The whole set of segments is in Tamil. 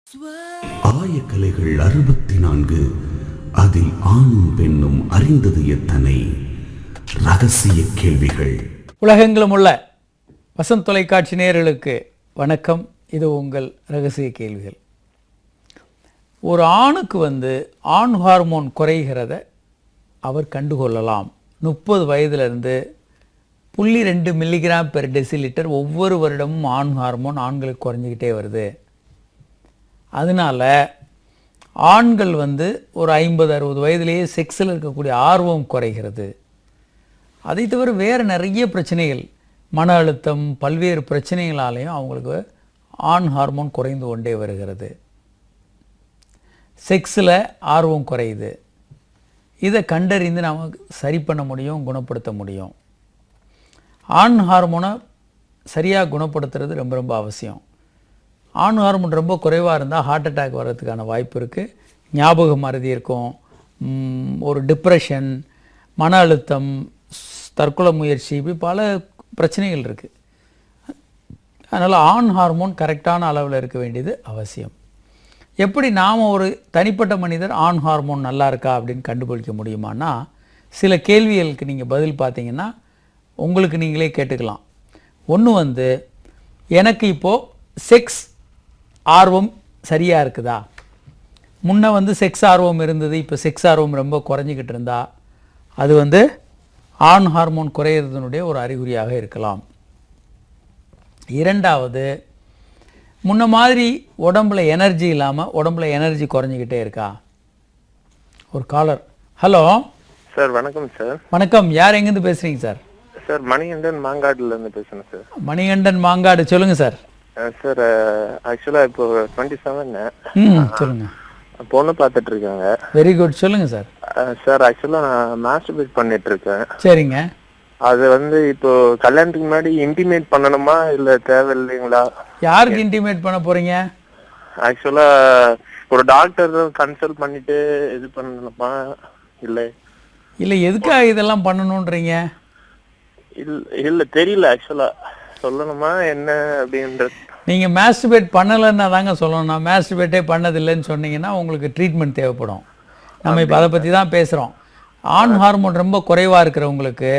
ஆயக்கலைகள் 64 அதில் ஆணும் பெண்ணும் அறிந்தது எத்தனை ரகசிய கேள்விகள். உலகெங்கிலும் உள்ள வசந்த் தொலைக்காட்சி நேயர்களுக்கு வணக்கம். இது உங்கள் ரகசிய கேள்விகள். ஒரு ஆணுக்கு ஆண் ஹார்மோன் குறைகிறத அவர் கண்டுகொள்ளலாம். 30 வயதிலிருந்து 0.2 மில்லிகிராம் பெர் டெசிலிட்டர் ஒவ்வொரு வருடமும் ஆண் ஹார்மோன் ஆண்களுக்கு குறைஞ்சிக்கிட்டே வருது. அதனால் ஆண்கள் ஒரு 50-60 வயதிலேயே செக்ஸில் இருக்கக்கூடிய ஆர்வம் குறைகிறது. அதை தவிர வேறு நிறைய பிரச்சனைகள், மன அழுத்தம், பல்வேறு பிரச்சனைகளாலேயும் அவங்களுக்கு ஆண் ஹார்மோன் குறைந்து கொண்டே வருகிறது. செக்ஸில் ஆர்வம் குறையுது. இதை கண்டறிந்து நமக்கு சரி பண்ண முடியும், குணப்படுத்த முடியும். ஆண் ஹார்மோனை சரியாக குணப்படுத்துறது ரொம்ப ரொம்ப அவசியம். ஆண் ஹார்மோன் ரொம்ப குறைவாக இருந்தால் ஹார்ட் அட்டாக் வர்றதுக்கான வாய்ப்பு இருக்குது. ஞாபக மறதி இருக்கும், ஒரு டிப்ரெஷன், மன அழுத்தம், தற்கொலை முயற்சி, இப்படி பல பிரச்சனைகள் இருக்குது. அதனால் ஆண் ஹார்மோன் கரெக்டான அளவில் இருக்க வேண்டியது அவசியம். எப்படி நாம் ஒரு தனிப்பட்ட மனிதர் ஆண் ஹார்மோன் நல்லா இருக்கா அப்படின்னு கண்டுபிடிக்க முடியுமானா, சில கேள்விகளுக்கு நீங்கள் பதில் பார்த்தீங்கன்னா உங்களுக்கு நீங்களே கேட்டுக்கலாம். ஒன்று எனக்கு இப்போது செக்ஸ் ஆர்வம் சரியாக இருக்குதா? முன்ன செக்ஸ் ஆர்வம் இருந்தது, இப்போ செக்ஸ் ஆர்வம் ரொம்ப குறைஞ்சிக்கிட்டு இருந்தா அது ஆண் ஹார்மோன் குறையிறதுனுடைய ஒரு அறிகுறியாக இருக்கலாம். இரண்டாவது, முன்ன மாதிரி உடம்புல எனர்ஜி இல்லாமல் உடம்புல எனர்ஜி குறைஞ்சிக்கிட்டே இருக்கா? ஒரு காலர். Hello sir. வணக்கம் சார். வணக்கம். யார் எங்கேருந்து பேசுகிறீங்க சார்? சார், மணிகண்டன் மாங்காடுலேருந்து பேசுகிறேன் சார். மணிகண்டன் மாங்காடு, சொல்லுங்கள் சார். சார், ஆக்சுவலாக இப்போ 27 சொல்லுங்க. பொண்ணு பார்த்துட்டு இருக்காங்க. வெரி குட், சொல்லுங்க சார். சார், ஆக்சுவலாக நான் மாஸ்டர்பேட் பண்ணிட்டு இருக்கேன். சரிங்க. அது இப்போ கல்யாணத்துக்கு முன்னாடி இன்டிமேட் பண்ணணுமா இல்லை தேவையில்லைங்களா? யாருக்கு இன்டிமேட் பண்ண போறீங்க? ஆக்சுவலாக ஒரு டாக்டர் கன்சல்ட் பண்ணிட்டு இது பண்ணணுமா இல்லை? இல்லை, எதுக்காக இதெல்லாம் பண்ணணுன்றீங்க? இல்லை தெரியல. ஆக்சுவலாக சொல்லணுமா என்ன அப்படின்றது. நீங்கள் மாஸ்டர்பேட் பண்ணலைன்னா தாங்க சொல்லணும். நான் மாஸ்டர்பேட்டே பண்ணதில்லைன்னு சொன்னீங்கன்னா உங்களுக்கு ட்ரீட்மெண்ட் தேவைப்படும். நம்ம இப்போ அதை பற்றி தான் பேசுகிறோம். ஆண் ஹார்மோன் ரொம்ப குறைவாக இருக்கிறவங்களுக்கு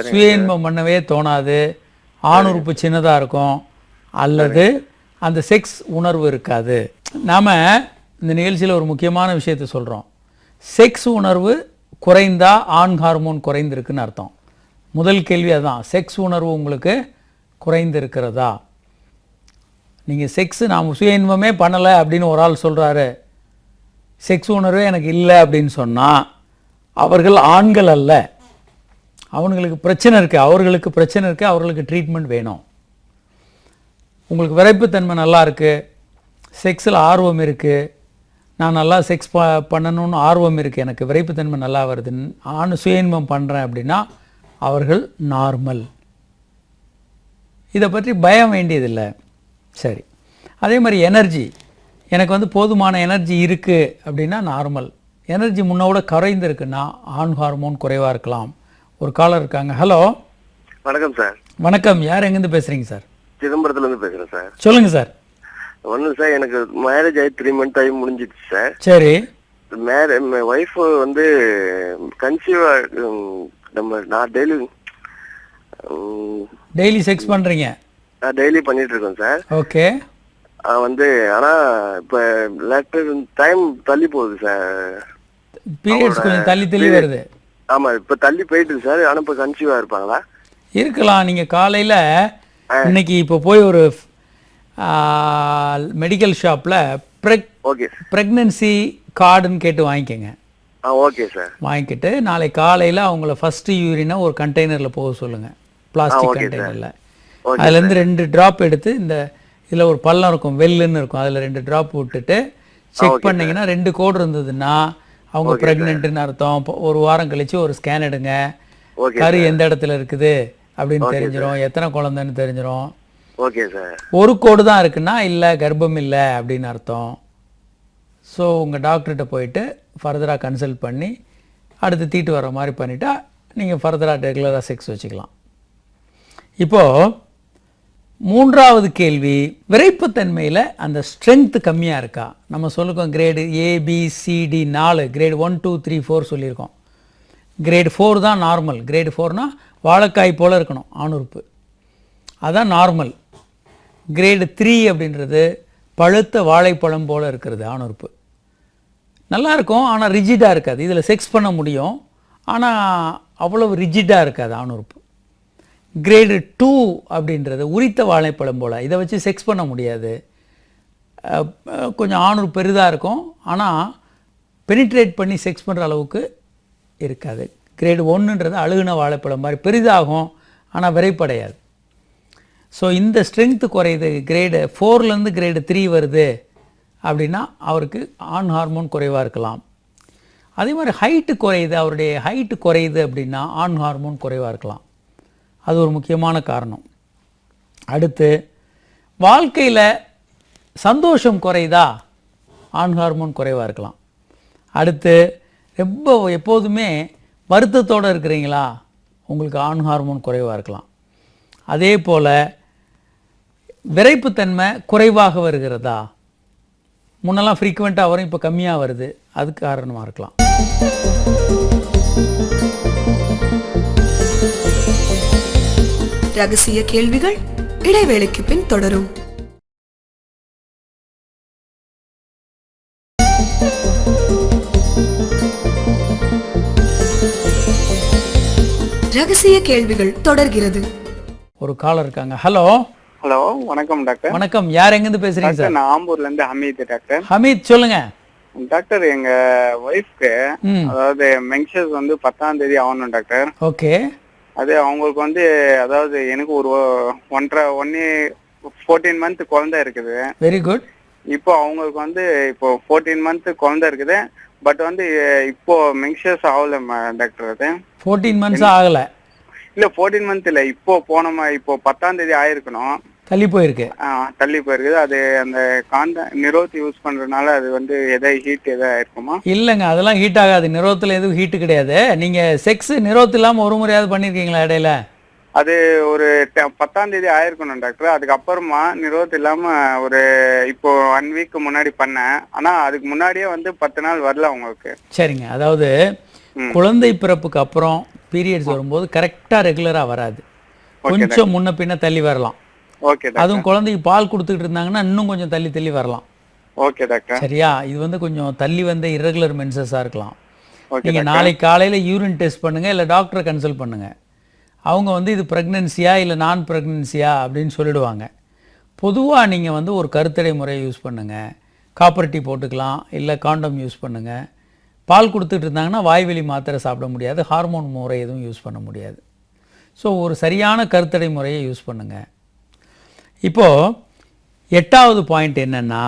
சுய இன்பம் பண்ணவே தோணாது, ஆண் உறுப்பு சின்னதாக இருக்கும், அல்லது அந்த செக்ஸ் உணர்வு இருக்காது. நாம் இந்த நிகழ்ச்சியில் ஒரு முக்கியமான விஷயத்தை சொல்கிறோம். செக்ஸ் உணர்வு குறைந்தா ஆண் ஹார்மோன் குறைந்திருக்குன்னு அர்த்தம். முதல் கேள்வி அதுதான். செக்ஸ் உணர்வு உங்களுக்கு குறைந்து இருக்கிறதா? நீங்கள் செக்ஸு நாம் சுய இன்பமே பண்ணலை அப்படின்னு ஒரு ஆள் சொல்கிறாரு, செக்ஸ் உணர்வே எனக்கு இல்லை அப்படின்னு சொன்னால் அவர்கள் ஆண்கள் அல்ல. அவங்களுக்கு பிரச்சனை இருக்குது, அவர்களுக்கு ட்ரீட்மெண்ட் வேணும். உங்களுக்கு விரைப்புத்தன்மை நல்லா இருக்குது, செக்ஸில் ஆர்வம் இருக்குது, நான் நல்லா செக்ஸ் பண்ணணும்னு ஆர்வம் இருக்குது, எனக்கு விரைப்புத்தன்மை நல்லா வருதுன்னு ஆண் சுய இன்பம் பண்ணுறேன் அப்படின்னா அவர்கள் நார்மல். இதை பற்றி பயம் வேண்டியதில்லை. சரி. அதே மாதிரி எனர்ஜி, எனக்கு போதுமான எனர்ஜி இருக்குது அப்படின்னா நார்மல். எனர்ஜி முன்னோட குறைந்துருக்குன்னா ஆண் ஹார்மோன் குறைவாக இருக்கலாம். ஒரு காலர் இருக்காங்க. ஹலோ. வணக்கம் சார். வணக்கம். யார் எங்கேருந்து பேசுகிறீங்க சார்? சிதம்பரத்துலேருந்து பேசுகிறேன் சார். சொல்லுங்கள் சார். ஒன்று சார், எனக்கு மேரேஜ் ஆகி 3 months ஆகி முடிஞ்சிடுச்சு சார். சரி. ஒய்ஃப் கன்சீவாக நான் டெய்லி செக்ஸ் பண்ணுறீங்க? டெய்லி பண்ணிட்டு இருக்கோம் சார். ஓகே. ஆனால் இப்போ லேட்டர் டைம் தள்ளி போகுது சார். பீரியட்ஸ் கொஞ்சம் தள்ளி வருது. ஆமாம், இப்போ தள்ளி போயிட்டு சார். ஆனால் இப்போ கன்சீவாக இருப்பாங்களா? இருக்கலாம். நீங்கள் காலையில் இன்னைக்கு இப்போ போய் ஒரு மெடிக்கல் ஷாப்பில் ஓகே ப்ரெக்னன்சி கார்டுன்னு கேட்டு வாங்கிக்கோங்க. Okay sir. வாங்கிக்கிட்டு நாளை காலையில் அவங்கள ஃபஸ்ட்டு யூரினை ஒரு கண்டெய்னரில் போக சொல்லுங்கள், பிளாஸ்டிக் கண்டெய்னரில். அதுலேருந்து 2 ட்ராப் எடுத்து இதில் ஒரு பள்ளம் இருக்கும், வெல்லுன்னு இருக்கும், அதில் 2 ட்ராப் விட்டுட்டு செக் பண்ணிங்கன்னா 2 கோடு இருந்ததுன்னா அவங்க ப்ரெக்னென்ட்டுன்னு அர்த்தம். ஒரு வாரம் கழித்து ஒரு ஸ்கேன் எடுங்க, கரு எந்த இடத்துல இருக்குது அப்படின்னு தெரிஞ்சிடும், எத்தனை குழந்தைன்னு தெரிஞ்சிடும். Okay sir. ஒரு கோடு தான் இருக்குன்னா இல்லை, கர்ப்பம் இல்லை அப்படின்னு அர்த்தம். ஸோ உங்கள் டாக்டர்கிட்ட போயிட்டு ஃபர்தராக கன்சல்ட் பண்ணி அடுத்து தீட்டு வர மாதிரி பண்ணிவிட்டா நீங்கள் ஃபர்தராக ரெகுலராக செக்ஸ் வச்சுக்கலாம். இப்போது மூன்றாவது கேள்வி, விரைப்புத்தன்மையில் அந்த ஸ்ட்ரென்த் கம்மியாக இருக்கா? நம்ம சொல்லிருக்கோம் கிரேடு ABCD 4, கிரேடு 1 2 3 4 சொல்லியிருக்கோம். கிரேடு 4 தான் நார்மல். கிரேடு 4னா வாழைக்காய் போல் இருக்கணும் ஆணுறுப்பு, அதான் நார்மல். கிரேடு 3 அப்படின்றது பழுத்த வாழைப்பழம் போல் இருக்கிறது ஆணுறுப்பு. நல்லா இருக்கும், ஆனால் ரிஜிடாக இருக்காது. இதில் செக்ஸ் பண்ண முடியும், ஆனால் அவ்வளவு ரிஜிடாக இருக்காது ஆணுறுப்பு. கிரேடு 2 அப்படின்றது உரித்த வாழைப்பழம் போல், இதை வச்சு செக்ஸ் பண்ண முடியாது. கொஞ்சம் ஆணுறுப்பு பெரிதாக இருக்கும், ஆனால் பெனிட்ரேட் பண்ணி செக்ஸ் பண்ணுற அளவுக்கு இருக்காது. கிரேடு 1ன்றது அழுகுன வாழைப்பழம் மாதிரி பெரிதாகும், ஆனால் விரைப்படையாது. ஸோ இந்த ஸ்ட்ரென்த்து குறையுது, கிரேடு 4லேருந்து கிரேடு 3 வருது அப்படின்னா அவருக்கு ஆண் ஹார்மோன் குறைவாக இருக்கலாம். அதே மாதிரி ஹைட்டு குறையுது, அவருடைய ஹைட்டு குறையுது அப்படின்னா ஆண் ஹார்மோன் குறைவாக இருக்கலாம். அது ஒரு முக்கியமான காரணம். அடுத்து, வாழ்க்கையில் சந்தோஷம் குறையுதா, ஆண் ஹார்மோன் குறைவாக இருக்கலாம். அடுத்து, ரொம்ப எப்போதுமே வருத்தத்தோடு இருக்கிறீங்களா, உங்களுக்கு ஆண் ஹார்மோன் குறைவாக இருக்கலாம். அதே போல் விரைப்புத்தன்மை குறைவாக வருகிறதா, முன்னெல்லாம் ஃப்ரீக்வெண்ட்டாக வரும், இப்போ கம்மியாக வருது, அதுக்கு காரணமாக இருக்கலாம். ரகசிய கேள்விகள் இடைவேளைக்கு பின் தொடரும். ரகசிய கேள்விகள் தொடர்கிறது. ஒரு காலர் இருக்காங்க. ஹலோ. ஹலோ, வணக்கம் டாக்டர். வணக்கம், யார் எங்கேருந்து பேசுறீங்க சார்? நான் ஆம்பூர்ல இருந்து ஹமீத் டாக்டர். ஹமீத், சொல்லுங்க டாக்டர். எங்க ஒய்ஃப்க்கு அதாவது மென்சஸ் வந்து 10ஆம் தேதி ஆகணும் டாக்டர். ஓகே. அது அவங்களுக்கு வந்து அதாவது எனக்கு ஒரு 14 மந்த் குழந்தை இருக்குது. Very good. இப்போ அவங்களுக்கு வந்து இப்போ 14 மந்த் குழந்தை இருக்குது. பட் வந்து இப்போ மென்சஸ் ஆகல டாக்டர். அது 14 மந்த்ஸ் ஆகல? இல்ல 14 மந்த் இல்ல, இப்போ இப்போ 10ஆம் தேதி ஆயிருக்கணும். தள்ளி போயிருக்கு. தள்ளி போயிருக்குது. அது அந்த நிரோத் யூஸ் பண்றதுனால அது வந்து எதாவது ஹீட் எதாவது இருக்குமா? இல்லைங்க, அதெல்லாம் ஹீட் ஆகாது. நிரோத்தில் எதுவும் ஹீட்டு கிடையாது. நீங்க செக்ஸ் நிரோத் இல்லாம ஒரு முறையாவது பண்ணிருக்கீங்களா இடையில? அது ஒரு 10ஆம் தேதி ஆயிருக்கணும் டாக்டர். அதுக்கப்புறமா நிரோத் இல்லாம ஒரு இப்போ 1 வீக் முன்னாடி பண்ணேன். ஆனா அதுக்கு முன்னாடியே வந்து 10 நாள் வரல உங்களுக்கு. சரிங்க, அதாவது குழந்தை பிறப்புக்கு அப்புறம் பீரியட்ஸ் வரும்போது கரெக்டா ரெகுலரா வராது, கொஞ்சம் முன்ன பின்ன தள்ளி வரலாம். Okay doctor. அதுவும் குழந்தைக்கு பால் கொடுத்துட்டு இருந்தாங்கன்னா இன்னும் கொஞ்சம் தள்ளி வரலாம். Okay doctor. சரியா? இது வந்து கொஞ்சம் தள்ளி வந்த இரகுலர் மென்சஸா இருக்கலாம். நீங்க நாளைக்கு காலையில யூரின் டெஸ்ட் பண்ணுங்க, இல்ல டாக்டரை கன்சல்ட் பண்ணுங்க. அவங்க வந்து இது பிரெக்னன்சியா இல்லை நான் பிரெக்னன்சியா அப்படின்னு சொல்லிடுவாங்க. பொதுவாக நீங்கள் வந்து ஒரு கருத்தடை முறையை யூஸ் பண்ணுங்கள். காப்பர் டீ போட்டுக்கலாம், இல்லை காண்டம் யூஸ் பண்ணுங்கள். பால் கொடுத்துட்டு இருந்தாங்கன்னா வாய்வெளி மாத்திரை சாப்பிட முடியாது, ஹார்மோன் முறை எதுவும் யூஸ் பண்ண முடியாது. ஸோ ஒரு சரியான கருத்தடை முறையை யூஸ் பண்ணுங்கள். இப்போது 8வது பாயிண்ட் என்னென்னா,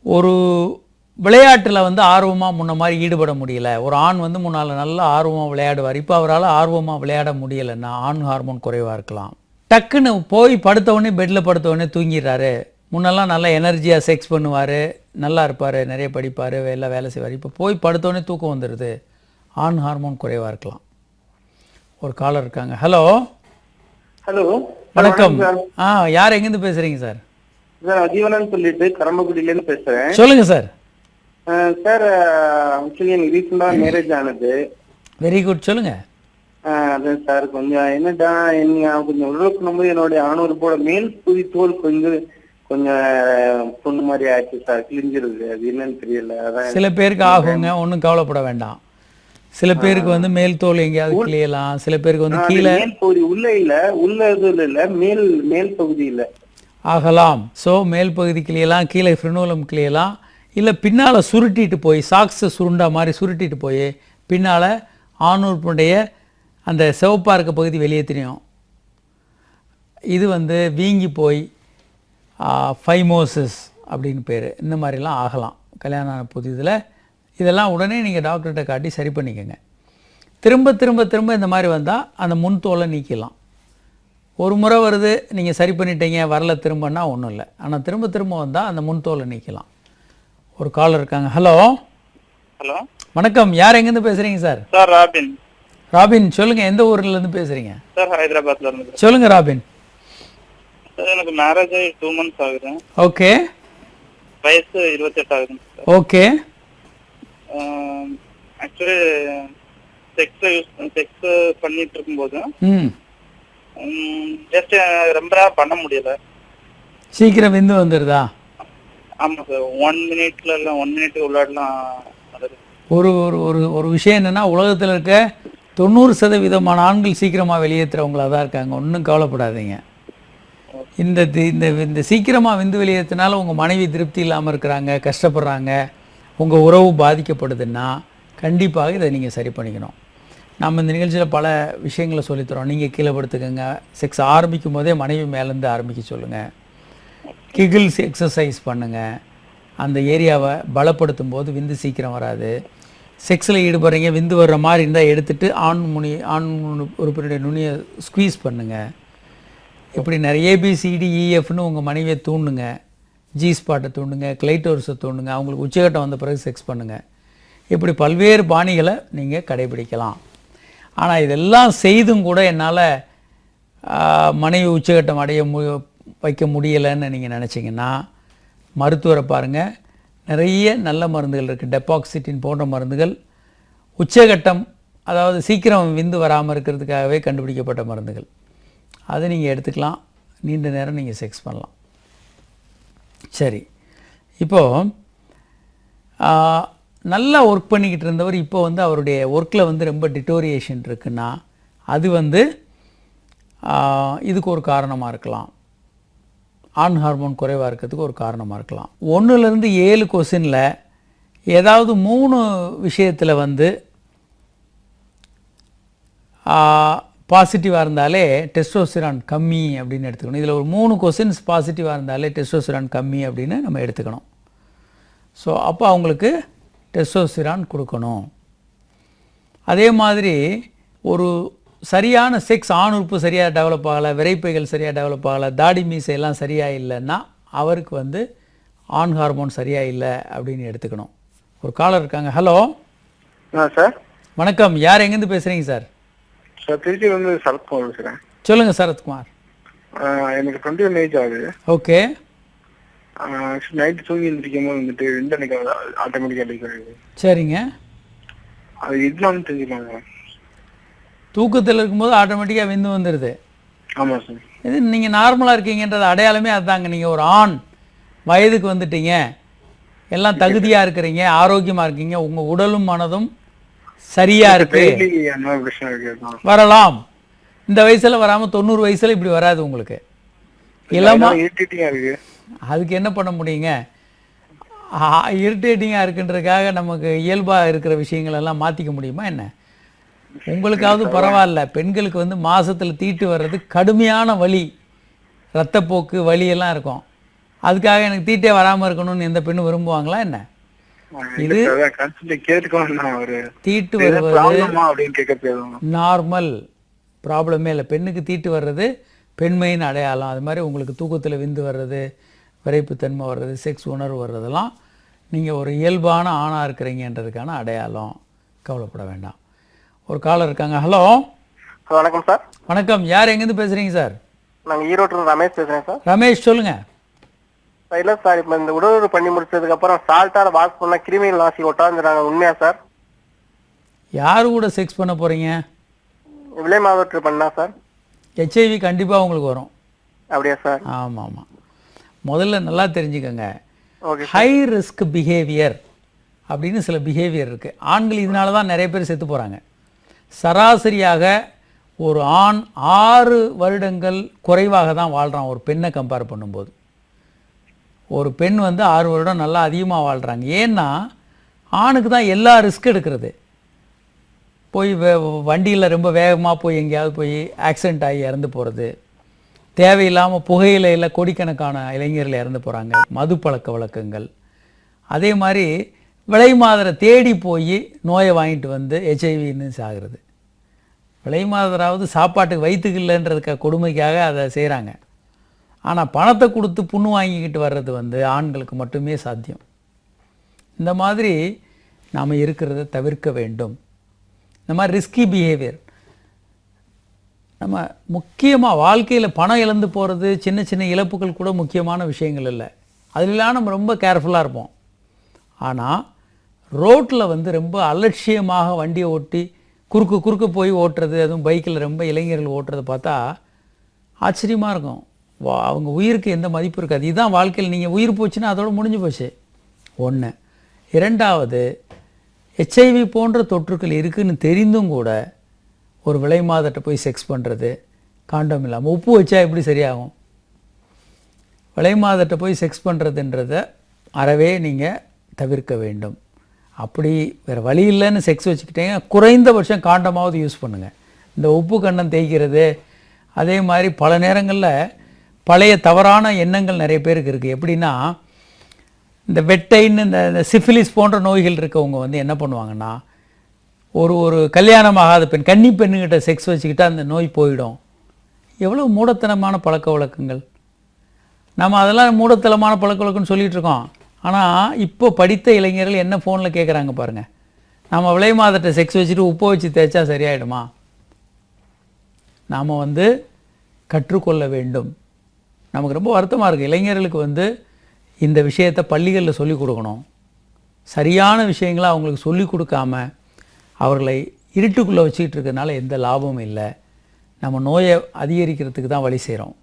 ஒரு விளையாட்டில் வந்து ஆர்வமாக முன்ன மாதிரி ஈடுபட முடியல. ஒரு ஆண் வந்து முன்னால் நல்லா ஆர்வமாக விளையாடுவார், இப்போ அவரால் ஆர்வமாக விளையாட முடியலைன்னா ஆண் ஹார்மோன் குறைவாக இருக்கலாம். டக்குன்னு போய் படுத்தவுடனே பெட்டில் படுத்தவுடனே தூங்கிடுறாரு. முன்னெல்லாம் நல்லா எனர்ஜியாக செக்ஸ் பண்ணுவார், நல்லா இருப்பார், நிறைய படிப்பார், எல்லாம் வேலை செய்வார். இப்போ போய் படுத்தவுடனே தூக்கம் வந்துடுது, ஆண் ஹார்மோன் குறைவாக இருக்கலாம். ஒரு காலர் இருக்காங்க. ஹலோ. ஹலோ, வணக்கம். யார் எங்கேருந்து பேசுகிறீங்க சார்? சார் ஜீவனன் சொல்லிட்டு கரம்பக்குடியிலேருந்து பேசுகிறேன். சொல்லுங்கள் சார். சார் ஆக்சுவலி எனக்கு ரீசெண்டாக மேரேஜ் ஆனது. வெரி குட், சொல்லுங்க. அதான் சார், கொஞ்சம் என்னடா கொஞ்சம் உருவாக்கும் போது என்னுடைய ஆணூறுப்போட மேல் புதி தோல் கொஞ்சம் பொண்ணு மாதிரி ஆயிடுச்சு சார், கிழிஞ்சிருது. அது என்னன்னு தெரியல. அதான் சில பேருக்கு ஆகுங்க, ஒன்றும் கவலைப்பட வேண்டாம். சில பேருக்கு வந்து மேல் தோல் எங்கேயாவது கிளியலாம், சில பேருக்கு வந்து கீழே மேல் பகுதி உள்ள இல்ல, உள்ள எதுவும் இல்ல, மேல் பகுதி இல்ல ஆகலாம். ஸோ மேல் பகுதி கிளியலாம், கீழே ஃப்ரினோலம் கிளியலாம், இல்லை பின்னால் சுருட்டிட்டு போய் சாக்ஸை சுருண்டா மாதிரி சுருட்டிட்டு போய் பின்னால் ஆணூறுப்புடைய அந்த சிவப்பாக இருக்க பகுதி வெளியே தெரியும். இது வந்து வீங்கி போய் ஃபைமோசிஸ் அப்படின்னு பேர். இந்த மாதிரிலாம் ஆகலாம் கல்யாணம் ஆன புதிதில். இதெல்லாம் உடனே நீங்கள் டாக்டர்கிட்ட காட்டி சரி பண்ணிக்கோங்க. திரும்ப திரும்ப திரும்ப இந்த மாதிரி வந்தால் அந்த முன் தோலை நீக்கிடலாம். ஒரு முறை வருது, நீங்கள் சரி பண்ணிட்டீங்க, வரல திரும்பன்னா ஒன்றும் இல்லை. ஆனால் திரும்ப திரும்ப வந்தால் அந்த முன் தோலை நீக்கலாம். ஒரு காலர் இருக்காங்க. ஹலோ. ஹலோ, வணக்கம். யார் எங்கேருந்து பேசுகிறீங்க சார்? Sir robin. ராபின், சொல்லுங்கள். எந்த ஊர்லேருந்து பேசுகிறீங்க? சார் ஹைதராபாத்ல இருந்து. சொல்லுங்கள் ராபின். சார் எனக்கு மேரேஜ் ஆகி 2 months ஆகுது. ஓகே வயசு 28 ஆகுது சார். ஓகே ஆக்சுவலி செக்ஸ் பண்ணிட்டு இருக்கும்போது ம் ஜஸ்ட் ரொம்ப பண்ண முடியல. சீக்கிரம் விந்து வந்துடுதா? ஆமாம் சார், 1 minute இல்லை 1 minute உள்ளாடலாம் வருது. ஒரு ஒரு ஒரு ஒரு விஷயம் என்னென்னா, உலகத்தில் இருக்க 90% ஆண்கள் சீக்கிரமாக வெளியேற்றுறவங்களா தான் இருக்காங்க. ஒன்றும் கவலைப்படாதீங்க. இந்த இந்த இந்த சீக்கிரமாக விந்து வெளியேற்றினால உங்கள் மனைவி திருப்தி இல்லாமல் இருக்கிறாங்க, கஷ்டப்படுறாங்க, உங்கள் உறவு பாதிக்கப்படுதுன்னா கண்டிப்பாக இதை நீங்கள் சரி பண்ணிக்கணும். நம்ம இந்த நிகழ்ச்சியில் பல விஷயங்களை சொல்லித்தரோம். நீங்கள் கீழே படுத்துக்கங்க. செக்ஸ் ஆரம்பிக்கும் போதே மனைவி மேலேருந்து ஆரம்பிக்க சொல்லுங்கள். கிகிள்ஸ் எக்ஸசைஸ் பண்ணுங்கள். அந்த ஏரியாவை பலப்படுத்தும் போது விந்து சீக்கிரம் வராது. செக்ஸில் ஈடுபடுறீங்க, விந்து வர்ற மாதிரி இருந்தால் எடுத்துகிட்டு ஆண் உறுப்பினுடைய நுனியை ஸ்குவீஸ் பண்ணுங்கள். இப்படி நிறைய ABCDEFன்னு உங்கள் மனைவியை தூண்டுங்க. ஜி ஸ்பாட்டை தூண்டுங்க, கிளைட்டோர்ஸை தூண்டுங்க. அவங்களுக்கு உச்சகட்டம் வந்த பிறகு செக்ஸ் பண்ணுங்கள். இப்படி பல்வேறு பாணிகளை நீங்கள் கடைபிடிக்கலாம். ஆனால் இதெல்லாம் செய்தும் கூட என்னால் மனைவி உச்சகட்டம் வைக்க முடியலைன்னு நீங்கள் நினச்சிங்கன்னா மருத்துவரை பாருங்கள். நிறைய நல்ல மருந்துகள் இருக்குது. டெபாக்சிட்டின் போன்ற மருந்துகள் உச்சகட்டம், அதாவது சீக்கிரம் விந்து வராமல் இருக்கிறதுக்காகவே கண்டுபிடிக்கப்பட்ட மருந்துகள். அதை நீங்கள் எடுத்துக்கலாம். நீண்ட நேரம் நீங்கள் செக்ஸ் பண்ணலாம். சரி, இப்போது நல்லா ஒர்க் பண்ணிக்கிட்டு இருந்தவர் இப்போ அவருடைய ஒர்க்கில் ரொம்ப டிட்டோரியேஷன் இருக்குன்னா அது இதுக்கு ஒரு காரணமாக இருக்கலாம். ஆண் ஹார்மோன் குறைவாக இருக்கிறதுக்கு ஒரு காரணமாக இருக்கலாம். 1லேருந்து 7 கொஸ்டினில் ஏதாவது 3 விஷயத்தில் பாசிட்டிவாக இருந்தாலே டெஸ்டோஸ்டிரான் கம்மி அப்படின்னு எடுத்துக்கணும். இதில் ஒரு 3 கொஸ்டின்ஸ் பாசிட்டிவாக இருந்தாலே டெஸ்டோஸ்டிரான் கம்மி அப்படின்னு நம்ம எடுத்துக்கணும். ஸோ அப்போ அவங்களுக்கு டெஸ்டோஸ்டிரான் கொடுக்கணும். அதே மாதிரி ஒரு சரியான செக்ஸ், ஆண் உறுப்பு சரியாக டெவலப் ஆகலை, விரைப்பைகள் சரியாக டெவலப் ஆகலை, தாடி மீசையெல்லாம் சரியாக இல்லைன்னா அவருக்கு ஆண் ஹார்மோன் சரியாக இல்லை அப்படின்னு எடுத்துக்கணும். ஒரு காலர் இருக்காங்க. Hello sir. வணக்கம். யார் எங்கேருந்து பேசுகிறீங்க சார்? சார் திருச்சியிலேருந்து சரத்குமார் பேசுகிறேன். சொல்லுங்கள் சரத்குமார். எனக்கு 21 ஏஜ் ஆகுது. ஓகே. நைட்டு தூங்கி எழுந்திரிக்கும் போது விந்து எனக்கு ஆட்டோமேட்டிக்காக. சரிங்க. அது இதனாலும் தெரிஞ்சுக்கலாங்க. தூக்கத்தில் இருக்கும்போது ஆட்டோமேட்டிக்காக விந்து வந்துடுது. ஆமாம் சார். இது நீங்கள் நார்மலாக இருக்கீங்கன்றது அடையாளமே அதுதாங்க. நீங்கள் ஒரு ஆண், வயதுக்கு வந்துட்டீங்க, எல்லாம் தகுதியாக இருக்கிறீங்க, ஆரோக்கியமாக இருக்கீங்க, உங்கள் உடலும் மனதும் சரியாக இருக்கு. வரலாம். இந்த வயசில் வராமல் 90 வயசில் இப்படி வராது உங்களுக்கு. இருக்கு. அதுக்கு என்ன பண்ண முடியுங்க? இரிட்டேட்டிங்காக இருக்குன்றதுக்காக நமக்கு இயல்பாக இருக்கிற விஷயங்கள் எல்லாம் மாற்றிக்க முடியுமா என்ன? உங்களுக்காவது பரவாயில்ல. பெண்களுக்கு மாதத்தில் தீட்டு வர்றது கடுமையான வலி, இரத்தப்போக்கு, வலியெல்லாம் இருக்கும். அதுக்காக எனக்கு தீட்டே வராமல் இருக்கணும்னு எந்த பெண்ணும் விரும்புவாங்களா என்ன? இது தீட்டு வருவது நார்மல், ப்ராப்ளமே இல்லை. பெண்ணுக்கு தீட்டு வர்றது பெண்மையின் அடையாளம். அது மாதிரி உங்களுக்கு தூக்கத்தில் விந்து வர்றது, விரைப்புத்தன்மை வர்றது, செக்ஸ் உணர்வு வர்றதெல்லாம் நீங்கள் ஒரு இயல்பான ஆணாக இருக்கிறீங்கன்றதுக்கான அடையாளம். கவலைப்பட வேண்டாம். ஒரு காலர் இருக்காங்க. ஹலோ வணக்கம் சார். வணக்கம். யார் எங்கேருந்து பேசுகிறீங்க சார்? நாங்கள் ஈரோட்டில் ரமேஷ் பேசுகிறேன் சார். ரமேஷ் சொல்லுங்கள். இல்லை சார், இப்போ இந்த உடலுறவு பண்ணி முடிச்சதுக்கப்புறம் சால்ட்டால் வாஷ் பண்ணால் கிருமிகள் நாசி ஒட்டாந்துறாங்க, உண்மையா சார்? யாரு கூட செக்ஸ் பண்ண போகிறீங்க? விலை மாவட்டு பண்ணா சார். HIV கண்டிப்பாக உங்களுக்கு வரும். அப்படியா சார்? ஆமாம் ஆமாம். முதல்ல நல்லா தெரிஞ்சுக்கோங்க. ஓகே. ஹை ரிஸ்க் பிஹேவியர் அப்படின்னு சில பிஹேவியர் இருக்குது. ஆண்கள் இதனால தான் நிறைய பேர் செத்து போகிறாங்க. சராசரியாக ஒரு ஆண் 6 வருடங்கள் குறைவாக தான் வாழ்கிறான் ஒரு பெண்ணை கம்பேர் பண்ணும்போது. ஒரு பெண் 6 வருடம் நல்லா அதிகமாக வாழ்கிறாங்க. ஏன்னா ஆணுக்கு தான் எல்லா ரிஸ்க் எடுக்கிறது. போய் வண்டியில் ரொம்ப வேகமாக போய் எங்கேயாவது போய் ஆக்சிடெண்ட் ஆகி இறந்து போகிறது, தேவையில்லாமல் புகையிலையில் கோடிக்கணக்கான இளைஞர்கள் இறந்து போகிறாங்க, மது பழக்க வழக்கங்கள், அதே மாதிரி விலை மாதரை தேடி போய் நோயை வாங்கிட்டு HIV சாகிறது. விலை மாதராவது சாப்பாட்டுக்கு வயிற்றுக்கு இல்லைன்றதுக்கு கொடுமைக்காக அதை செய்கிறாங்க. ஆனால் பணத்தை கொடுத்து புண்ணு வாங்கிக்கிட்டு வர்றது ஆண்களுக்கு மட்டுமே சாத்தியம். இந்த மாதிரி நாம் இருக்கிறத தவிர்க்க வேண்டும். இந்த மாதிரி ரிஸ்கி பிஹேவியர். நம்ம முக்கியமாக வாழ்க்கையில் பணம் இழந்து போகிறது சின்ன சின்ன இழப்புகள் கூட முக்கியமான விஷயங்கள் இல்லை. அதிலெலாம் நம்ம ரொம்ப கேர்ஃபுல்லாக இருப்போம். ஆனால் ரோட்டில் வந்து ரொம்ப அலட்சியமாக வண்டியை ஓட்டி குறுக்கு போய் ஓட்டுறது, அதுவும் பைக்கில் ரொம்ப இளைஞர்கள் ஓட்டுறதை பார்த்தா ஆச்சரியமாக இருக்கும். அவங்க உயிருக்கு எந்த மதிப்பு இருக்காது. இதுதான் வாழ்க்கையில். நீங்கள் உயிர் போச்சுன்னா அதோட முடிஞ்சு போச்சு. ஒன்று. இரண்டாவது, ஹெச்ஐவி போன்ற தொற்றுக்கள் இருக்குதுன்னு தெரிந்தும் கூட ஒரு விலை மாதட்ட போய் செக்ஸ் பண்ணுறது, காண்டம் இல்லாமல். உப்பு வச்சா எப்படி சரியாகும்? விலை மாதட்ட போய் செக்ஸ் பண்ணுறதுன்றதை அறவே நீங்கள் தவிர்க்க வேண்டும். அப்படி வேறு வழி இல்லைன்னு செக்ஸ் வச்சுக்கிட்டீங்க, குறைந்தபட்சம் காண்டமாவது யூஸ் பண்ணுங்கள். இந்த உப்பு கண்டம் தேய்க்கிறது, அதே மாதிரி பல நேரங்களில் பழைய தவறான எண்ணங்கள் நிறைய பேருக்கு இருக்குது. எப்படின்னா, இந்த வெட்டைன்னு இந்த சிஃபிலிஸ் போன்ற நோய்கள் இருக்கவங்க வந்து என்ன பண்ணுவாங்கன்னா, ஒரு கல்யாணமாகாத பெண், கன்னி பெண்ணுக்கிட்ட செக்ஸ் வச்சுக்கிட்டா அந்த நோய் போயிடும். எவ்வளோ மூடத்தனமான பழக்க வழக்கங்கள். நம்ம அதெல்லாம் மூடத்தனமான பழக்க வழக்கம்னு சொல்லிகிட்டு இருக்கோம். ஆனால் இப்போ படித்த இளைஞர்கள் என்ன ஃபோனில் கேட்குறாங்க பாருங்கள். நம்ம விலை மாதட்ட செக்ஸ் வச்சுட்டு உப்பை வச்சு தேய்ச்சா சரியாயிடுமா? நாம் வந்து கற்றுக்கொள்ள வேண்டும். நமக்கு ரொம்ப வருத்தமாக இருக்குது. இளைஞர்களுக்கு வந்து இந்த விஷயத்தை பள்ளிகளில் சொல்லிக் கொடுக்கணும். சரியான விஷயங்களை அவங்களுக்கு சொல்லிக் கொடுக்காம அவர்களை இருட்டுக்குள்ளே வச்சுக்கிட்டு இருக்கிறதுனால எந்த லாபமும் இல்லை. நம்ம நோயை அதிகரிக்கிறதுக்கு தான் வழி செய்கிறோம்.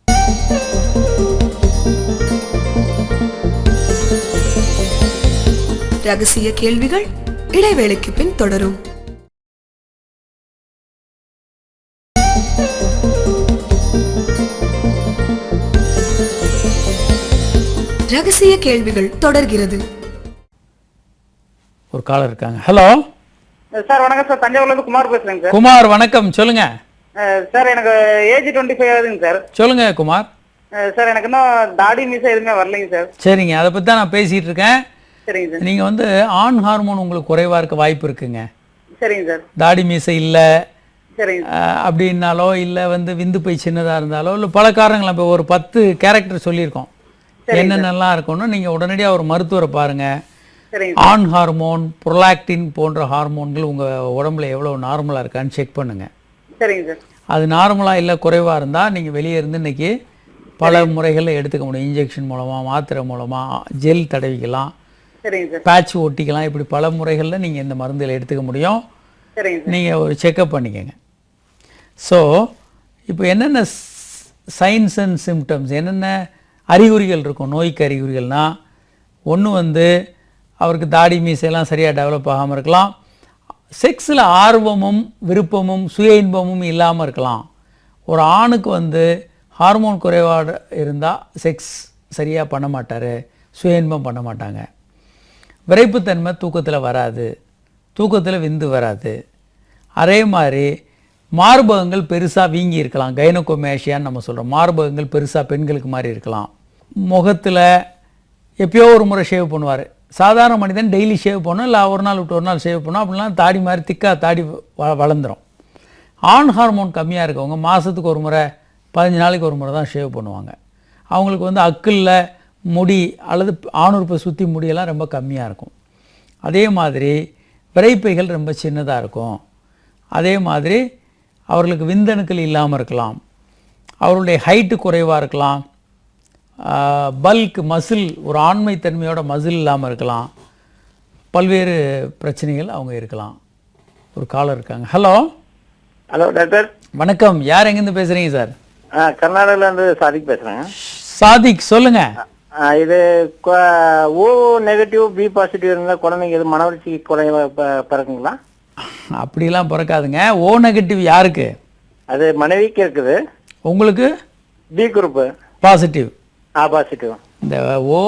ரகசிய கேள்விகள் இடைவேளைக்கு பின் தொடரும். ரகசிய கேள்விகள் தொடர்கிறது. ஒரு காலர் இருக்காங்க. ஹலோ சார், வணக்கம் சார். தஞ்சாவூர்ல இருந்து குமார் பேசுறேங்க சார். குமார் வணக்கம், சொல்லுங்க சார். எனக்கு ஏஜ் 25 ஆகுதுங்க சார். சொல்லுங்க குமார். சார், எனக்கு இன்னும் தாடி மீசை எதுவுமே வரலைங்க சார். சரிங்க, அதை பற்றி தான் நான் பேசிகிட்டு இருக்கேன். சரிங்க சார். நீங்கள் வந்து ஆண் ஹார்மோன் உங்களுக்கு குறைவாக இருக்க வாய்ப்பு இருக்குங்க. சரிங்க சார். தாடி மீசை இல்லை சரிங்க அப்படின்னாலோ, இல்லை வந்து விந்து பை சின்னதாக இருந்தாலோ, இல்லை பல காரணங்கள். இப்போ ஒரு 10 கேரக்டர் சொல்லியிருக்கோம் என்னென்னலாம் இருக்கும்னு. நீங்கள் உடனடியாக ஒரு மருத்துவரை பாருங்கள். சரிங்க. ஆண் ஹார்மோன், புரோலாக்டின் போன்ற ஹார்மோன்கள் உங்கள் உடம்புல எவ்வளோ நார்மலாக இருக்கான்னு செக் பண்ணுங்கள். சரிங்க சார். அது நார்மலாக இல்லை குறைவாக இருந்தால் நீங்கள் வெளியே இருந்து இன்றைக்கி பல முறைகளில் எடுத்துக்க முடியும். இன்ஜெக்ஷன் மூலமாக, மாத்திரை மூலமாக, ஜெல் தடவிக்கலாம், சரிங்க சார். பேட்ச் ஒட்டிக்கலாம். இப்படி பல முறைகளில் நீங்கள் இந்த மருந்துகளை எடுத்துக்க முடியும். சரிங்க சார். நீங்கள் ஒரு செக்கப் பண்ணிக்கோங்க. ஸோ இப்போ என்னென்ன சைன்ஸ் அண்ட் சிம்டம்ஸ், என்னென்ன அறிகுறிகள் இருக்கும் நோய்க்கு அறிகுறிகள்னால், ஒன்று வந்து அவருக்கு தாடி மீசையெல்லாம் சரியாக டெவலப் ஆகாமல் இருக்கலாம். செக்ஸில் ஆர்வமும் விருப்பமும் சுய இன்பமும் இல்லாமல் இருக்கலாம். ஒரு ஆணுக்கு வந்து ஹார்மோன் குறைபாடு இருந்தால் செக்ஸ் சரியாக பண்ண மாட்டார், சுய இன்பம் பண்ண மாட்டாங்க. விரைப்புத்தன்மை தூக்கத்தில் வராது, தூக்கத்தில் விந்து வராது. அதே மாதிரி மார்பகங்கள் பெருசாக வீங்கி இருக்கலாம், கைனோகோமேஷியான்னு நம்ம சொல்கிறோம். மார்பகங்கள் பெருசாக பெண்களுக்கு மாதிரி இருக்கலாம். முகத்தில் எப்பயோ ஒரு முறை ஷேவ் பண்ணுவார். சாதாரண மனிதன் டெய்லி ஷேவ் பண்ணணும், இல்லை ஒரு நாள் விட்டு ஒரு நாள் ஷேவ் பண்ணணும். அப்படிலாம் தாடி மாதிரி திக்காக தாடி வளர்ந்துடும். ஆண் ஹார்மோன் கம்மியாக இருக்கவங்க மாதத்துக்கு ஒரு முறை, 15 நாளைக்கு ஒரு முறை தான் ஷேவ் பண்ணுவாங்க. அவங்களுக்கு வந்து அக்கிளில் முடி அல்லது ஆணுறுப்பை சுற்றி முடியெல்லாம் ரொம்ப கம்மியாக இருக்கும். அதே மாதிரி விரைப்பைகள் ரொம்ப சின்னதாக இருக்கும். அதே மாதிரி அவர்களுக்கு விந்தணுக்கள் இல்லாமல் இருக்கலாம். அவர்களுடைய ஹைட்டு குறைவாக இருக்கலாம். பல்க் மசில், ஒரு ஆண்மைத்தன்மையோட மசில் இல்லாமல் இருக்கலாம். பல்வேறு பிரச்சனைகள் அவங்க இருக்கலாம். ஒரு காலர் இருக்காங்க. ஹலோ. Hello doctor. வணக்கம். யார் எங்கேருந்து பேசுகிறீங்க சார்? கர்நாடகாலேருந்து சாதிக் பேசுகிறேங்க. சாதிக், சொல்லுங்கள். இது ஓ நெகட்டிவ் பி பாசிட்டிவ் இருந்தால் குழந்தைங்க எது மனவளர்ச்சி குறைவா பிறக்குங்களா? அப்படிலாம் பிறக்காதுங்க. ஓ நெகட்டிவ் யாருக்கு? அது மனைவிக்கு இருக்குது. உங்களுக்கு? B group positive. பாசிட்டிவ். இந்த ஓ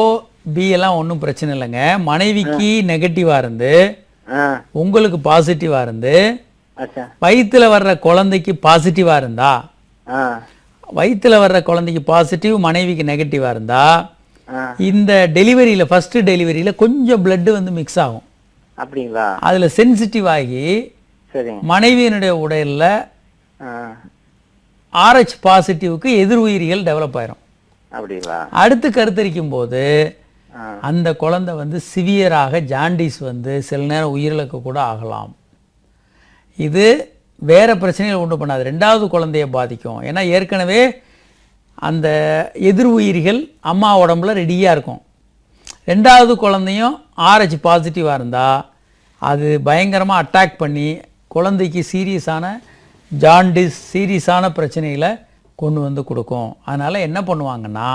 பி எல்லாம் ஒன்றும் பிரச்சனை இல்லைங்க. மனைவிக்கு நெகட்டிவாக இருந்து உங்களுக்கு பாசிட்டிவாக இருந்து வயிற்றுல வர்ற குழந்தைக்கு பாசிட்டிவாக இருந்தா, வயிற்றுல வர்ற குழந்தைக்கு பாசிட்டிவ், மனைவிக்கு நெகட்டிவாக இருந்தா, இந்த டெலிவரியில் ஃபர்ஸ்ட் டெலிவரியில் கொஞ்சம் பிளட்டு வந்து மிக்ஸ் ஆகும். அப்படிங்களா? அதில் சென்சிட்டிவ் ஆகி மனைவியினுடைய உடலில் RH பாசிட்டிவ்க்கு எதிர் உயிரிகள் டெவலப் ஆயிரும். அப்படிங்களா? அடுத்து கருத்தரிக்கும் போது அந்த குழந்தை வந்து சிவியராக ஜாண்டிஸ் வந்து சில நேரம் உயிரிழக்க கூட ஆகலாம். இது வேறு பிரச்சனைகள் உண்டு பண்ணாது, ரெண்டாவது குழந்தைய பாதிக்கும். ஏன்னா ஏற்கனவே அந்த எதிர் உயிரிகள் அம்மா உடம்புல ரெடியாக இருக்கும். ரெண்டாவது குழந்தையும் RH பாசிட்டிவாக இருந்தால் அது பயங்கரமாக அட்டாக் பண்ணி குழந்தைக்கு சீரியஸான ஜாண்டிஸ், சீரியஸான பிரச்சனைகளை கொண்டு வந்து கொடுக்கும். அதனால் என்ன பண்ணுவாங்கன்னா,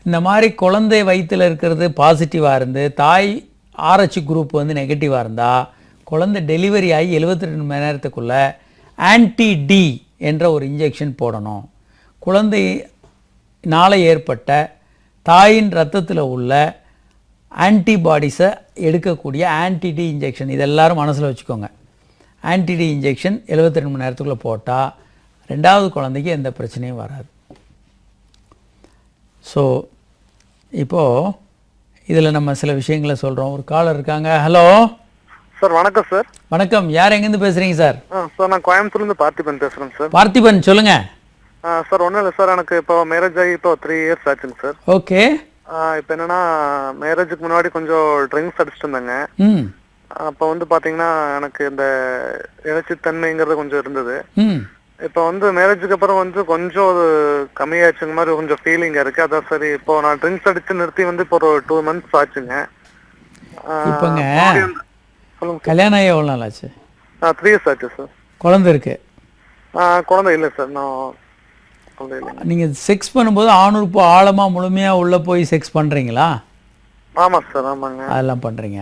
இந்த மாதிரி குழந்தை வயிற்றில் இருக்கிறது பாசிட்டிவாக இருந்து தாய் RH குரூப் வந்து நெகட்டிவாக இருந்தால் குழந்தை டெலிவரி ஆகி 72 மணி நேரத்துக்குள்ளே ஆன்டி-டி என்ற ஒரு இன்ஜெக்ஷன் போடணும். குழந்தையினால் ஏற்பட்ட தாயின் ரத்தத்தில் உள்ள ஆன்டிபாடிஸை எடுக்கக்கூடிய ஆன்டி-டி இன்ஜெக்ஷன், இது எல்லாரும் மனசில் வச்சுக்கோங்க. ஆன்டி-டி இன்ஜெக்ஷன் 72 மணி நேரத்துக்குள்ளே போட்டால் ரெண்டாவது குழந்தைக்கு எந்த பிரச்சனையும் வராது. ஸோ இப்போது இதில் நம்ம சில விஷயங்களை சொல்கிறோம். ஒரு காலர் இருக்காங்க. Hello sir. வணக்கம் சார். வணக்கம். யார் எங்கேருந்து பேசுகிறீங்க சார்? சார் நான் கோயம்புத்தூர்லேருந்து பார்த்திபன் பேசுகிறேன் சார். பார்த்திபன் சொல்லுங்கள். சார் ஒன்றும் இல்லை சார், எனக்கு இப்போ மேரேஜ் ஆகி இப்போ 3 இயர்ஸ் ஆச்சுங்க சார். ஓகே. இப்போ என்னன்னா, மேரேஜுக்கு முன்னாடி கொஞ்சம் ட்ரிங்க்ஸ் அடிச்சுட்டு இருந்தாங்க. ம் அப்போ வந்து பார்த்தீங்கன்னா எனக்கு இந்த இறைச்சித்தன்மைங்கிறது கொஞ்சம் இருந்தது. ம் இப்போ வந்து மேரேஜுக்கு அப்புறம் வந்து கொஞ்சம் அது கம்மியாச்சுங்க மாதிரி கொஞ்சம் ஃபீலிங்காக இருக்குது. அதான் சரி, இப்போ நான் ட்ரிங்க்ஸ் அடித்து நிறுத்தி வந்து இப்போ ஒரு 2 months ஆச்சுங்க. இப்போங்க சொல்லுங்க. கல்யாணம் ஆகி எவ்வளோ நாள் ஆச்சு? 3 years ஆச்சு சார். குழந்தை இருக்கு? குழந்தை இல்லை சார், நான் குழந்தை இல்லை. நீங்கள் செக்ஸ் பண்ணும்போது ஆணுறுப்பு ஆழமாக முழுமையாக உள்ளே போய் செக்ஸ் பண்ணுறீங்களா? ஆமாம் சார். ஆமாங்க. அதெல்லாம் பண்ணுறீங்க.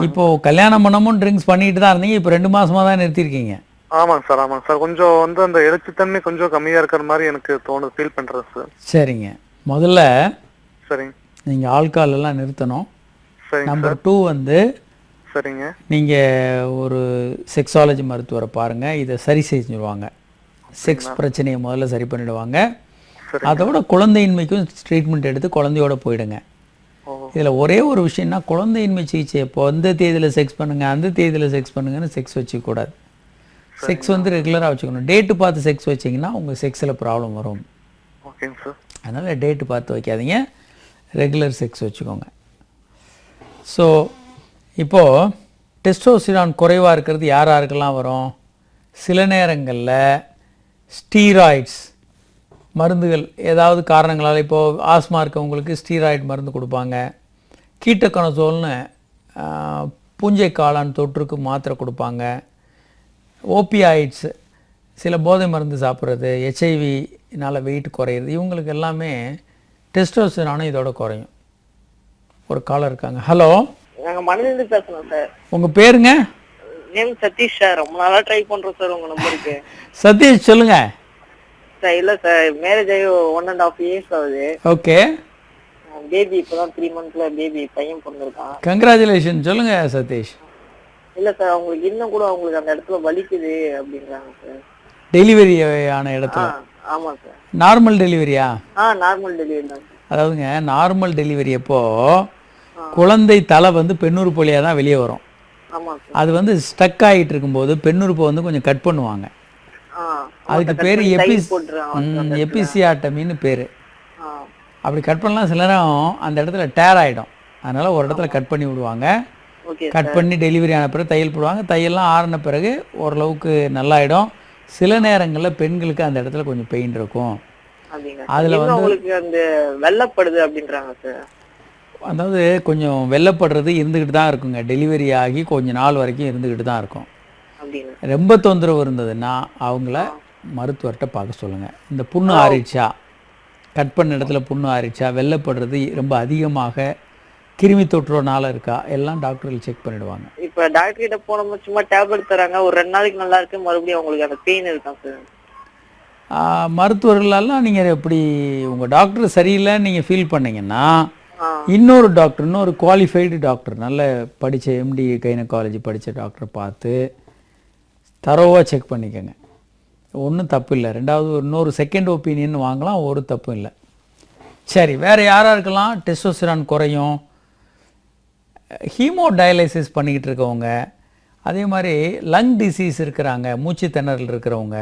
இப்போது கல்யாணம் பண்ணமும் ட்ரிங்க்ஸ் பண்ணிட்டு தான் இருந்தீங்க, இப்போ 2 மாதமாக தான் நிறுத்திருக்கீங்க. ஆமாங்க சார். ஆமாங்க சார். கொஞ்சம் வந்து அந்த இறைச்சித்தன்மை கொஞ்சம் கம்மியாக இருக்கிற மாதிரி எனக்கு தோணுது, ஃபீல் பண்ணுறேன் சார். சரிங்க. முதல்ல சரிங்க. நீங்கள் ஆல்கஹால் எல்லாம் நிறுத்தணும். சரிங்க. நம்பர் 2 வந்து சரிங்க. நீங்கள் ஒரு செக்ஸாலஜி மருத்துவரை பாருங்கள், இதை சரி செஞ்சுடுவாங்க. செக்ஸ் பிரச்சனையை முதல்ல சரி பண்ணிடுவாங்க. அதோட குழந்தையின்மைக்கும் ட்ரீட்மெண்ட் எடுத்து குழந்தையோட போயிடுங்க. இதில் ஒரே ஒரு விஷயம்னா, குழந்தையின்மை சிகிச்சை இப்போ இந்த தேதியில் செக்ஸ் பண்ணுங்கள், அந்த தேதியில் செக்ஸ் பண்ணுங்கன்னு செக்ஸ் வச்சுக்கூடாது. செக்ஸ் வந்து ரெகுலராக வச்சுக்கணும். டேட்டு பார்த்து செக்ஸ் வச்சிங்கன்னா உங்கள் செக்ஸில் ப்ராப்ளம் வரும். ஓகேங்க சார். அதனால் டேட்டு பார்த்து வைக்காதீங்க, ரெகுலர் செக்ஸ் வச்சுக்கோங்க. ஸோ இப்போது டெஸ்டோஸ்டிரான் குறைவாக இருக்கிறது யார் யாருக்கெல்லாம் வரும்? சில நேரங்களில் ஸ்டீராய்ட்ஸ் மருந்துகள் ஏதாவது காரணங்களால், இப்போது ஆஸ்மா இருக்கவங்களுக்கு ஸ்டீராய்டு மருந்து கொடுப்பாங்க. கீட்டக்கணசோல்னு பூஞ்சை காளான் தொற்றுக்கு மாத்திரை கொடுப்பாங்க. ஓபியாய்ட்ஸ் சில போதை மருந்து சாப்பிட்றது, HIV-னால் வெயிட் குறையிறது, இவங்களுக்கு எல்லாமே டெஸ்டோஸ்டிரானும் இதோட குறையும். ஒரு காலர் இருக்காங்க. ஹலோ. நாங்கள் மனதிலிருந்து பேசுகிறோம் சார். உங்கள் பேருங்க? Name Satish sir. ரொம்ப நாளாக ட்ரை பண்ணுறோம் சார் உங்கள் நம்பருக்கு. சதீஷ் சொல்லுங்கள் சார். இல்லை சார், மேரேஜ் ஆகி 1.5 years ஆகுது. ஓகே. பேபி இப்போ தான் 3 monthsல பேபி பையன் பிறந்திருக்கான். கங்க்ராச்சுலேஷன். சொல்லுங்கள் சதீஷ். இல்லை சார், அவங்களுக்கு இன்னும் கூட அவங்களுக்கு அந்த இடத்துல வலிக்குது அப்படின்றாங்க சார். டெலிவரி ஆன இடத்துல? ஆமாம் சார். நார்மல் டெலிவரியா? நார்மல் டெலிவரி தான். அதாவதுங்க, நார்மல் டெலிவரி அப்போ குழந்தை தலை வந்து பெண்ணுறுப்பு வழியாக தான் வெளியே வரும். ஆமாம் சார். அது வந்து ஸ்டக் ஆகிட்டு இருக்கும்போது பெண்ணுறுப்பை வந்து கொஞ்சம் கட் பண்ணுவாங்க. அதுக்கு பேர் எபிசியாட்டமின்னு பேர். அப்படி கட் பண்ணலாம். சில நேரம் அந்த இடத்துல டேர் ஆகிடும், அதனால் ஒரு இடத்துல கட் பண்ணி விடுவாங்க. கட் பண்ணி டெலிவரி ஆன பிறகு தையல் போடுவாங்க. தையல்லாம் ஆறின பிறகு ஓரளவுக்கு நல்லாயிடும். சில நேரங்களில் பெண்களுக்கு அந்த இடத்துல கொஞ்சம் பெயின் இருக்கும். அதில் வந்து உங்களுக்கு அந்த வெள்ளப்படுது அப்படின்றாங்க சார். அதாவது கொஞ்சம் வெள்ளப்படுறது இருந்துக்கிட்டு தான் இருக்குங்க. டெலிவரி ஆகி கொஞ்ச நாள் வரைக்கும் இருந்துக்கிட்டு தான் இருக்கும். ரொம்ப தொந்தரவு இருந்ததுன்னா அவங்கள மருத்துவர்கிட்ட பார்க்க சொல்லுங்கள். இந்த புண்ணு ஆறிடுச்சா, கட் பண்ண இடத்துல புண்ணு ஆறிடுச்சா, வெள்ளப்படுறது ரொம்ப அதிகமாக கிருமி தொற்றுனால இருக்கா, எல்லாம் டாக்டர்கள் செக் பண்ணிடுவாங்க. இப்போ டாக்டர் கிட்ட போனோம், சும்மா டேப்லெட் தராங்க, ஒரு 2 நாளைக்கு நல்லா இருக்கு, மறுபடியும் அவங்களுக்கு அந்த பெயின் இருக்கா சார்? மருத்துவர்களெல்லாம் நீங்கள் எப்படி உங்கள் டாக்டர் சரியில்லைன்னு நீங்கள் ஃபீல் பண்ணிங்கன்னா இன்னொரு டாக்டர், இன்னொரு குவாலிஃபைடு டாக்டர், நல்ல படித்த MD கைனகாலஜி படித்த டாக்டரை பார்த்து தரோவாக செக் பண்ணிக்கோங்க. ஒன்றும் தப்பு இல்லை. ரெண்டாவது இன்னொரு செகண்ட் ஒப்பீனியன் வாங்கலாம், ஒரு தப்பும் இல்லை. சரி, வேறு யாராக இருக்கலாம் டெஸ்டோஸ்டிரான் குறையும்? ஹீமோ டயாலிசிஸ் பண்ணிக்கிட்டு இருக்கவங்க, அதே மாதிரி லங் டிசீஸ் இருக்கிறாங்க, மூச்சு திணறல் இருக்கிறவங்க,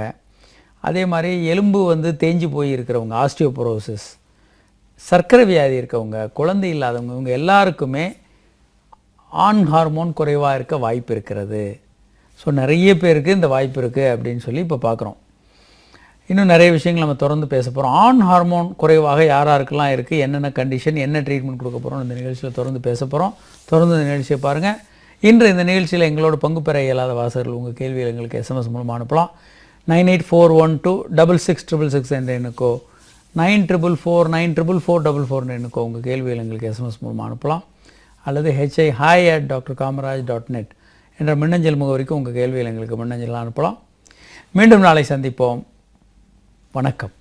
அதே மாதிரி எலும்பு வந்து தேஞ்சு போய் இருக்கிறவங்க, ஆஸ்டியோபோரோசிஸ், சர்க்கரை வியாதி இருக்கவங்க, குழந்தை இல்லாதவங்க, இவங்க எல்லாருக்குமே ஆண் ஹார்மோன் குறைவாக இருக்க வாய்ப்பு இருக்கிறது. ஸோ நிறைய பேருக்கு இந்த வாய்ப்பு இருக்குது அப்படின்னு சொல்லி இப்போ பார்க்குறோம். இன்னும் நிறைய விஷயங்கள் நம்ம தொடர்ந்து பேச போகிறோம். ஆண் ஹார்மோன் குறைவாக யாராருக்கெல்லாம் இருக்குது, என்னென்ன கண்டிஷன், என்ன ட்ரீட்மெண்ட் கொடுக்க போகிறோம், இந்த நிகழ்ச்சியில் தொடர்ந்து பேச போகிறோம். தொடர்ந்து இந்த நிகழ்ச்சியை பாருங்கள். இன்று இந்த நிகழ்ச்சியில் எங்களோட பங்கு பெற இயலாத வாசகர்கள் உங்கள் கேள்வியில் எங்களுக்கு SMS மூலமாக அனுப்பலாம். 9841266666 என்ற எண்ணுக்கோ 94494444 எண்ணுக்கோ உங்கள் கேள்வியில் எங்களுக்கு SMS மூலமாக அனுப்பலாம். அல்லது hi@drkamaraj.net என்ற மின்னஞ்சல் முகவரிக்கு உங்கள் கேள்வியில் எங்களுக்கு மின்னஞ்சல் அனுப்பலாம். மீண்டும் நாளை சந்திப்போம். வணக்கம்.